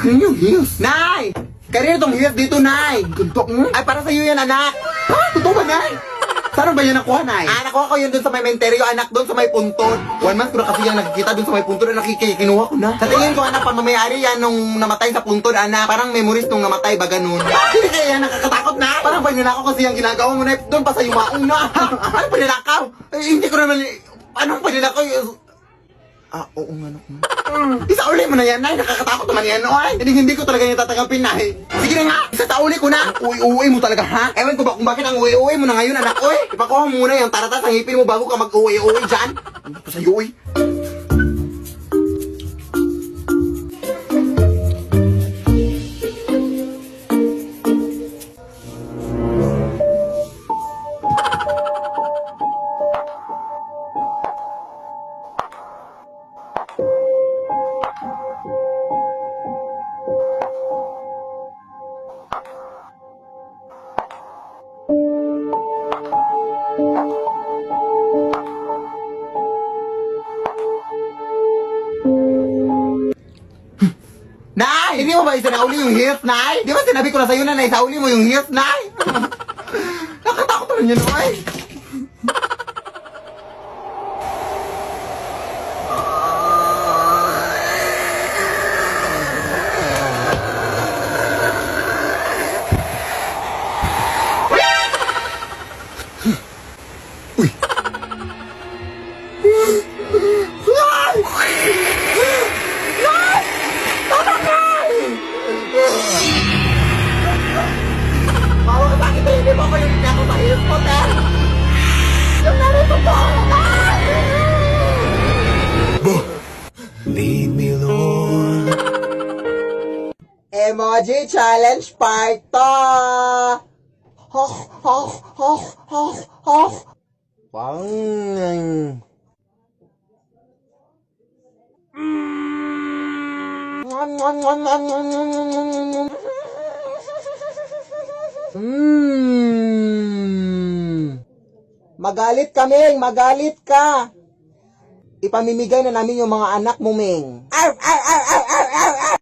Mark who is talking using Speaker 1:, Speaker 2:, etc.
Speaker 1: Kanino yung heels? Nay! Kanino tong heels dito, Nay? Tuntok mo? Ay, para sa'yo yan, anak. Ha? Totoo ba, Nay? Saan ba yan nakuha, Nay? Ah, nakuha ko yun dun sa may menteryo, anak, dun sa may puntod. 1 month ko na kasi yung nakikita dun sa may puntod na kinuha ko na. Sa tingin ko, anak, pamamayari yan nung namatay sa puntod, anak. Parang memories nung namatay ba ganun. Hindi kaya yan, nakakatakot na. Parang paninakaw kasi yung ginagawa mo na doon pa sa yumaong na. Ano paninakaw? Eh, hindi ko naman, anong paninakaw? Ah, oo nga, anak. Isauli mo na yan, Nay. Nakakatakot naman yan, oy. Hindi ko talaga yung tatanggapin, Nay. Sige na nga, isauli ko na. Uwi mo talaga, ha? Ewan ko ba kung bakit ang uwi mo na ngayon, anak, oy. Ipakuha mo muna yung taratas ang ngipin mo bago ka mag-uwi dyan. Hindi ko sa'yo, oy. Nay! Hindi mo ba isinauli yung heels, Nay? Di ba sinabi ko na sa'yo na isauli mo yung heels, Nay? Nakatakot naman yun, oy. Uy! Mama, bakit hindi mo ako yung pinako sa heels mo, Ter? Yung narito po!
Speaker 2: Lead me, Lord.
Speaker 1: Emoji Challenge Part 2! Hoh, hoh, hoh, hoh, hoh. Pang... Magalit ka, Ming. Magalit ka. Ipamimigay na namin yung mga anak mo, Ming. Arr, arr, arr, arr, arr, arr, arr.